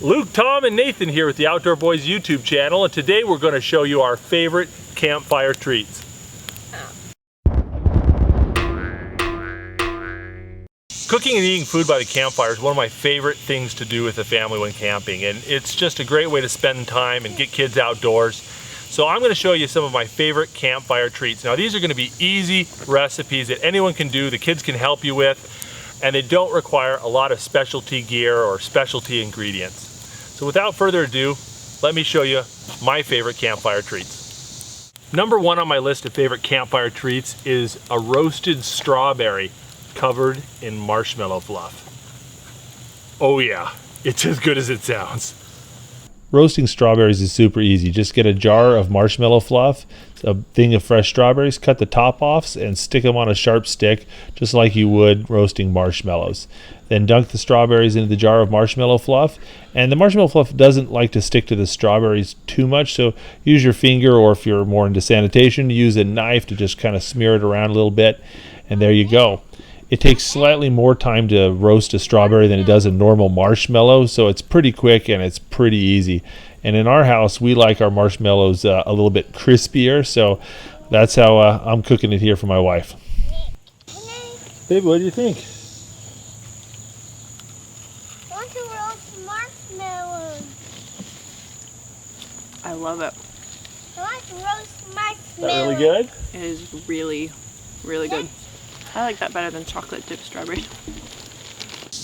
Luke, Tom, and Nathan here with the Outdoor Boys YouTube channel, and today we're going to show you our favorite campfire treats. Cooking and eating food by the campfire is one of my favorite things to do with the family when camping, and it's just a great way to spend time and get kids outdoors. So I'm going to show you some of my favorite campfire treats. Now these are going to be easy recipes that anyone can do, the kids can help you with, and they don't require a lot of specialty gear or specialty ingredients. So without further ado, let me show you my favorite campfire treats. Number one on my list of favorite campfire treats is a roasted strawberry covered in marshmallow fluff. Oh yeah, it's as good as it sounds. Roasting strawberries is super easy. Just get a jar of marshmallow fluff, a thing of fresh strawberries, cut the top off and stick them on a sharp stick just like you would roasting marshmallows. Then dunk the strawberries into the jar of marshmallow fluff, and the marshmallow fluff doesn't like to stick to the strawberries too much, so use your finger, or if you're more into sanitation, use a knife to just kind of smear it around a little bit, and there you go. It takes slightly more time to roast a strawberry than it does a normal marshmallow, so it's pretty quick and it's pretty easy. And in our house, we like our marshmallows a little bit crispier, so that's how I'm cooking it here for my wife. Baby, what do you think? I want to roast marshmallows. I love it. I want to roast marshmallows. Is that really good? It is really, really good. I like that better than chocolate dipped strawberry.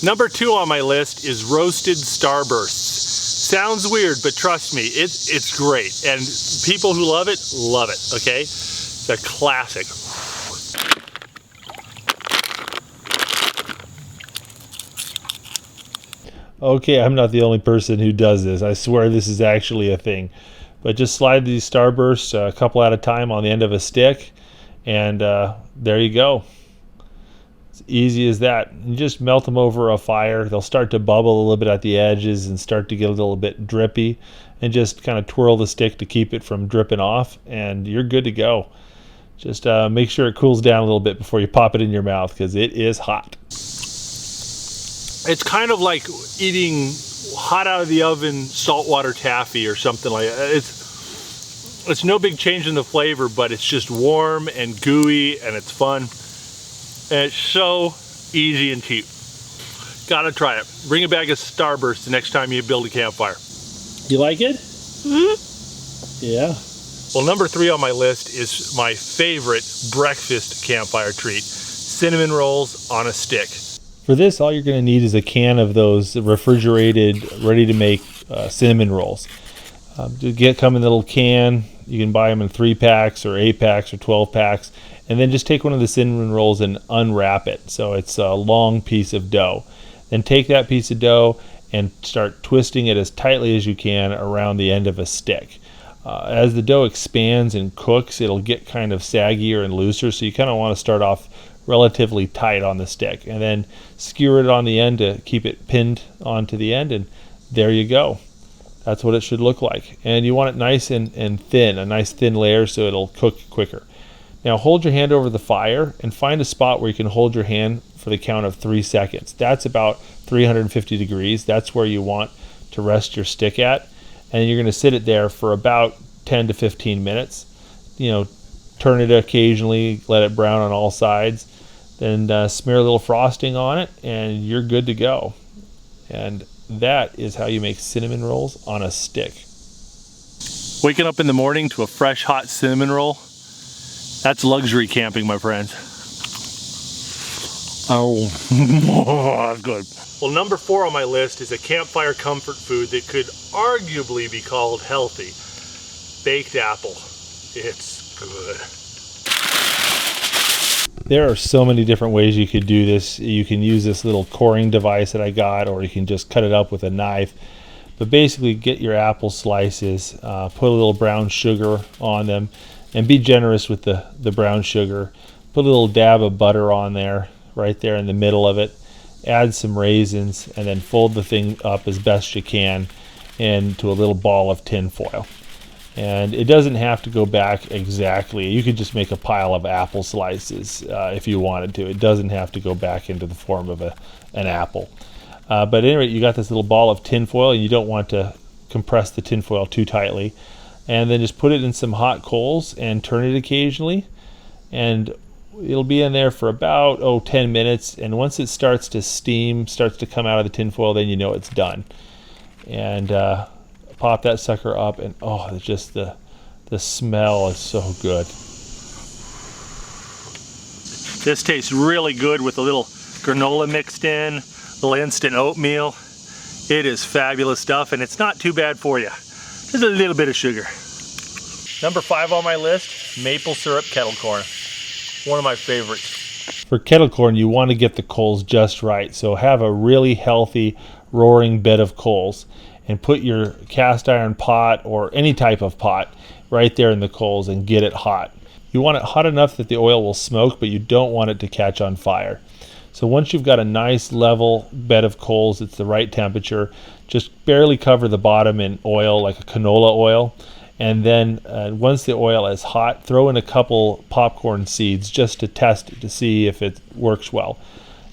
Number two on my list is roasted Starbursts. Sounds weird, but trust me, it's great. And people who love it, okay? It's a classic. Okay, I'm not the only person who does this. I swear this is actually a thing. But just slide these Starbursts a couple at a time on the end of a stick, and there you go. It's easy as that. You just melt them over a fire. They'll start to bubble a little bit at the edges and start to get a little bit drippy, and just kind of twirl the stick to keep it from dripping off, and you're good to go. Just make sure it cools down a little bit before you pop it in your mouth, because it is hot. It's kind of like eating hot out of the oven saltwater taffy or something like that. It's no big change in the flavor, but it's just warm and gooey, and it's fun. And it's so easy and cheap. Gotta try it. Bring a bag of Starburst the next time you build a campfire. You like it? Mm-hmm. Yeah. Well, number three on my list is my favorite breakfast campfire treat: cinnamon rolls on a stick. For this, all you're gonna need is a can of those refrigerated, ready-to-make cinnamon rolls. Come in a little can. You can buy them in 3-packs or 8-packs or 12-packs. And then just take one of the cinnamon rolls and unwrap it. So it's a long piece of dough. Then take that piece of dough and start twisting it as tightly as you can around the end of a stick. As the dough expands and cooks, it'll get kind of saggier and looser. So you kind of want to start off relatively tight on the stick. And then skewer it on the end to keep it pinned onto the end. And there you go. That's what it should look like. And you want it nice and thin, a nice thin layer so it'll cook quicker. Now hold your hand over the fire and find a spot where you can hold your hand for the count of 3 seconds. That's about 350 degrees. That's where you want to rest your stick at. And you're going to sit it there for about 10 to 15 minutes. You know, turn it occasionally, let it brown on all sides. Then smear a little frosting on it, and you're good to go. And that is how you make cinnamon rolls on a stick. Waking up in the morning to a fresh, hot cinnamon roll. That's luxury camping, my friends. Oh, that's good. Well, number four on my list is a campfire comfort food that could arguably be called healthy. Baked apple. It's good. There are so many different ways you could do this. You can use this little coring device that I got, or you can just cut it up with a knife. But basically, get your apple slices, put a little brown sugar on them, and be generous with the brown sugar. Put a little dab of butter on there, right there in the middle of it. Add some raisins, and then fold the thing up as best you can into a little ball of tin foil. And it doesn't have to go back exactly. You could just make a pile of apple slices if you wanted to. It doesn't have to go back into the form of an apple. But anyway, you got this little ball of tin foil, and you don't want to compress the tin foil too tightly. And then just put it in some hot coals and turn it occasionally. And it'll be in there for about 10 minutes. And once it starts to steam, starts to come out of the tin foil, then you know it's done. And pop that sucker up, and it's just the smell is so good. This tastes really good with a little granola mixed in, a little instant oatmeal. It is fabulous stuff, and it's not too bad for you. Just a little bit of sugar. Number 5 on my list, maple syrup kettle corn. One of my favorites. For kettle corn, you want to get the coals just right. So have a really healthy, roaring bed of coals, and put your cast iron pot or any type of pot right there in the coals and get it hot. You want it hot enough that the oil will smoke, but you don't want it to catch on fire. So once you've got a nice level bed of coals, it's the right temperature, just barely cover the bottom in oil, like a canola oil. And then once the oil is hot, throw in a couple popcorn seeds just to test it, to see if it works well.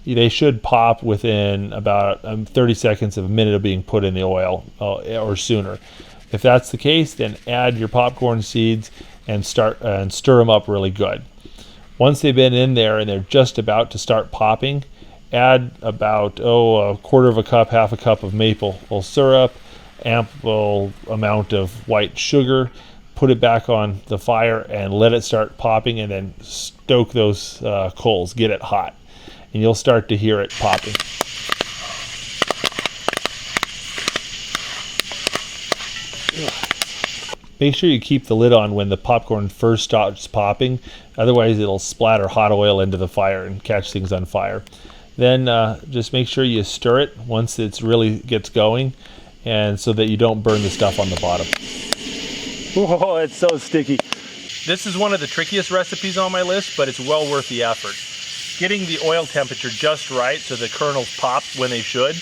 They should pop within about 30 seconds of a minute of being put in the oil or sooner. If that's the case, then add your popcorn seeds and stir them up really good. Once they've been in there and they're just about to start popping, add about a quarter of a cup, half a cup of maple syrup, ample amount of white sugar. Put it back on the fire and let it start popping, and then stoke those coals, get it hot, and you'll start to hear it popping. Make sure you keep the lid on when the popcorn first starts popping, otherwise it'll splatter hot oil into the fire and catch things on fire. Then just make sure you stir it once it really gets going, and so that you don't burn the stuff on the bottom. Oh, it's so sticky. This is one of the trickiest recipes on my list, but it's well worth the effort. Getting the oil temperature just right so the kernels pop when they should,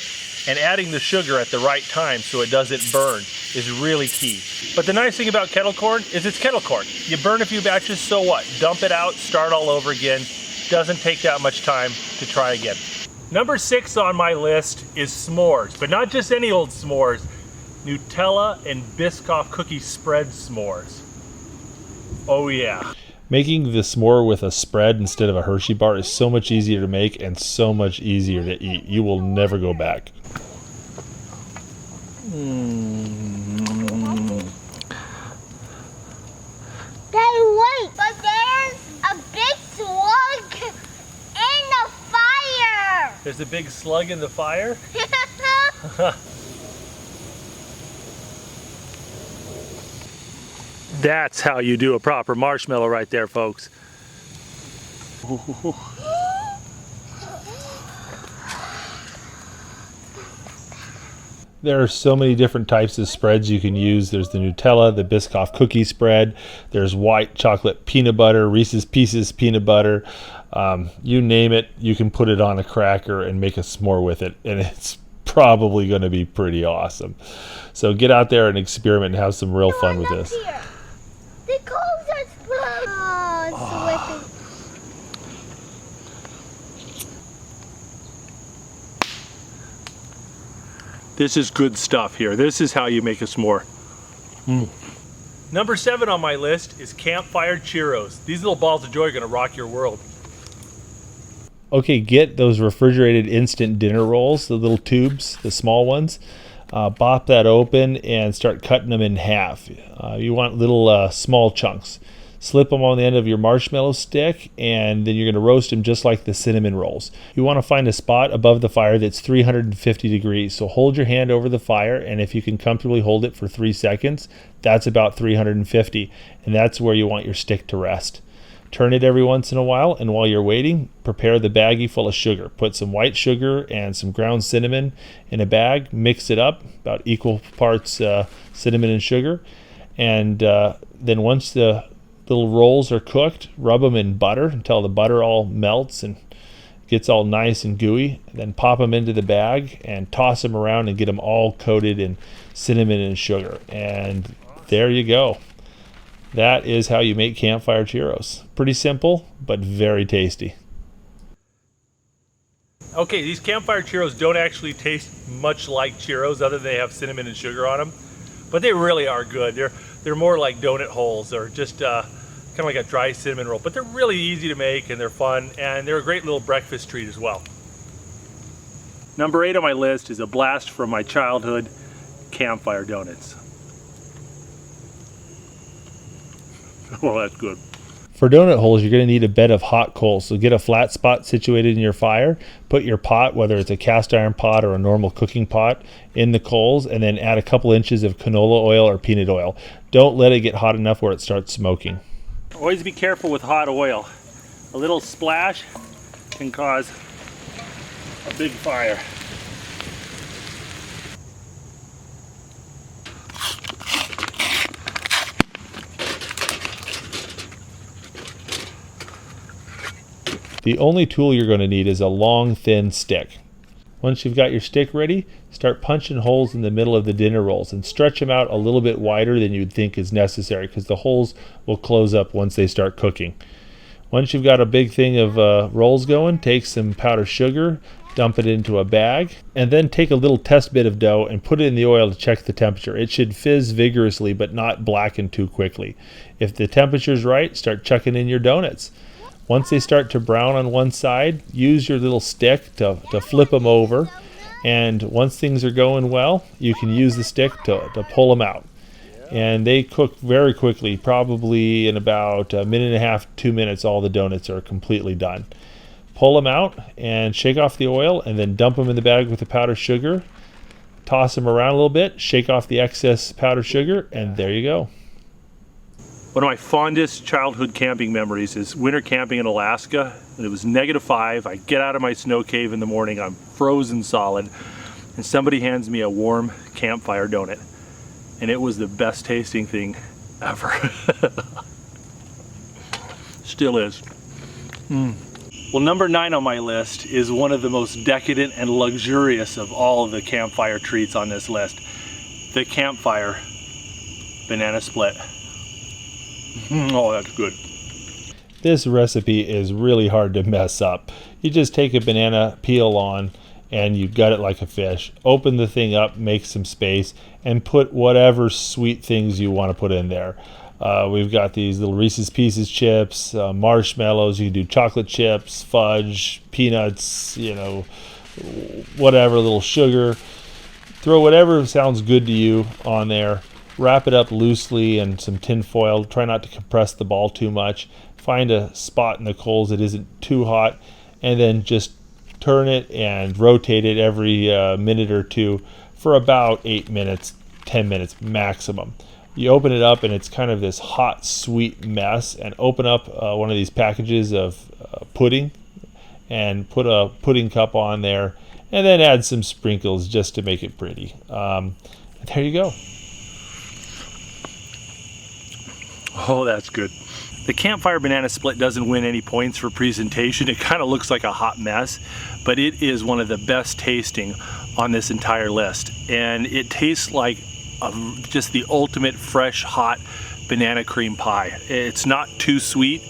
and adding the sugar at the right time so it doesn't burn is really key. But the nice thing about kettle corn is it's kettle corn. You burn a few batches, so what? Dump it out, start all over again. Doesn't take that much time to try again. Number 6 on my list is s'mores, but not just any old s'mores. Nutella and Biscoff cookie spread s'mores. Oh yeah. Making the s'more with a spread instead of a Hershey bar is so much easier to make and so much easier to eat. You will never go back. Daddy, wait! But there's a big slug in the fire! There's a big slug in the fire? That's how you do a proper marshmallow right there, folks. There are so many different types of spreads you can use. There's the Nutella, the Biscoff cookie spread. There's white chocolate peanut butter, Reese's Pieces peanut butter. You name it, you can put it on a cracker and make a s'more with it, and it's probably going to be pretty awesome. So get out there and experiment and have some real fun with this. Here. The coals are spread. Oh, it's slipping. This is good stuff here. This is how you make a s'more. Number 7 on my list is Campfire churros. These little balls of joy are going to rock your world. Okay, get those refrigerated instant dinner rolls, the little tubes, the small ones. Bop that open and start cutting them in half. You want little small chunks. Slip them on the end of your marshmallow stick, and then you're going to roast them just like the cinnamon rolls. You want to find a spot above the fire that's 350 degrees. So hold your hand over the fire, and if you can comfortably hold it for 3 seconds, that's about 350, and that's where you want your stick to rest. Turn it every once in a while, and while you're waiting, prepare the baggie full of sugar. Put some white sugar and some ground cinnamon in a bag, mix it up, about equal parts cinnamon and sugar, and then once the little rolls are cooked, rub them in butter until the butter all melts and gets all nice and gooey. Then pop them into the bag and toss them around and get them all coated in cinnamon and sugar. And there you go. That is how you make campfire churros. Pretty simple, but very tasty. Okay, these campfire churros don't actually taste much like churros other than they have cinnamon and sugar on them, but they really are good. They're more like donut holes or just kind of like a dry cinnamon roll, but they're really easy to make and they're fun and they're a great little breakfast treat as well. Number 8 on my list is a blast from my childhood, campfire donuts. Oh, that's good. For donut holes, you're going to need a bed of hot coals. So get a flat spot situated in your fire, put your pot, whether it's a cast iron pot or a normal cooking pot, in the coals, and then add a couple inches of canola oil or peanut oil. Don't let it get hot enough where it starts smoking. Always be careful with hot oil. A little splash can cause a big fire. The only tool you're going to need is a long, thin stick. Once you've got your stick ready, start punching holes in the middle of the dinner rolls and stretch them out a little bit wider than you'd think is necessary because the holes will close up once they start cooking. Once you've got a big thing of rolls going, take some powdered sugar, dump it into a bag, and then take a little test bit of dough and put it in the oil to check the temperature. It should fizz vigorously but not blacken too quickly. If the temperature's right, start chucking in your donuts. Once they start to brown on one side, use your little stick to flip them over. And once things are going well, you can use the stick to pull them out. And they cook very quickly, probably in about a minute and a half, 2 minutes, all the donuts are completely done. Pull them out and shake off the oil and then dump them in the bag with the powdered sugar. Toss them around a little bit, shake off the excess powdered sugar, and there you go. One of my fondest childhood camping memories is winter camping in Alaska. It was -5. I get out of my snow cave in the morning, I'm frozen solid, and somebody hands me a warm campfire donut. And it was the best tasting thing ever. Still is. Well, number 9 on my list is one of the most decadent and luxurious of all of the campfire treats on this list. The campfire banana split. Oh, that's good. This recipe is really hard to mess up. You just take a banana, peel on, and you gut it like a fish. Open the thing up, make some space, and put whatever sweet things you want to put in there. We've got these little Reese's Pieces chips, marshmallows. You can do chocolate chips, fudge, peanuts, whatever, little sugar. Throw whatever sounds good to you on there. Wrap it up loosely in some tin foil. Try not to compress the ball too much. Find a spot in the coals that isn't too hot, and then just turn it and rotate it every minute or two for about 8 minutes, 10 minutes maximum. You open it up and it's kind of this hot, sweet mess, and open up one of these packages of pudding and put a pudding cup on there, and then add some sprinkles just to make it pretty. There you go. Oh, that's good. The campfire banana split doesn't win any points for presentation. It kind of looks like a hot mess, but it is one of the best tasting on this entire list. And it tastes like just the ultimate fresh, hot banana cream pie. It's not too sweet.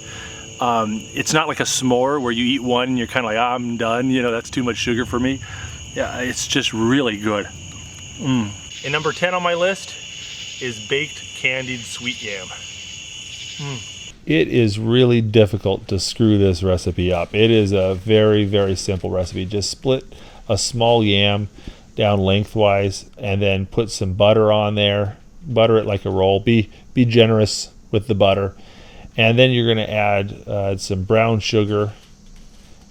It's not like a s'more where you eat one and you're kind of like, I'm done. That's too much sugar for me. Yeah, it's just really good. And number 10 on my list is baked candied sweet yam. It is really difficult to screw this recipe up. It is a very, very simple recipe. Just split a small yam down lengthwise and then put some butter on there. Butter it like a roll. Be generous with the butter. And then you're going to add some brown sugar.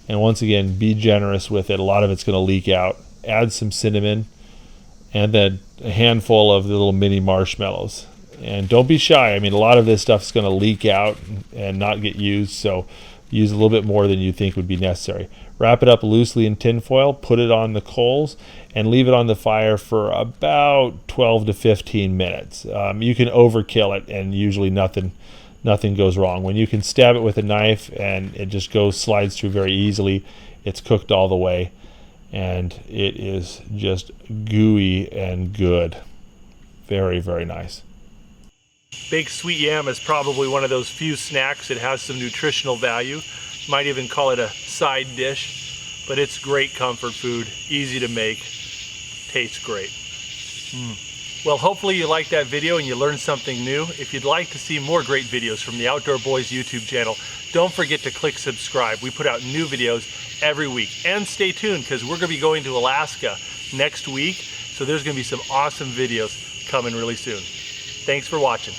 And once again, be generous with it. A lot of it's going to leak out. Add some cinnamon and then a handful of the little mini marshmallows. And don't be shy. I mean, a lot of this stuff is going to leak out and not get used, so use a little bit more than you think would be necessary. Wrap it up loosely in tin foil, put it on the coals, and leave it on the fire for about 12 to 15 minutes. You can overkill it, and usually nothing goes wrong. When you can stab it with a knife and it just slides through very easily, it's cooked all the way, and it is just gooey and good. Very, very nice. Baked sweet yam is probably one of those few snacks that has some nutritional value. You might even call it a side dish. but it's great comfort food, easy to make, tastes great. Well, hopefully you liked that video and you learned something new. If you'd like to see more great videos from the Outdoor Boys YouTube channel, don't forget to click subscribe. We put out new videos every week. And stay tuned, because we're going to be going to Alaska next week, so there's going to be some awesome videos coming really soon. Thanks for watching.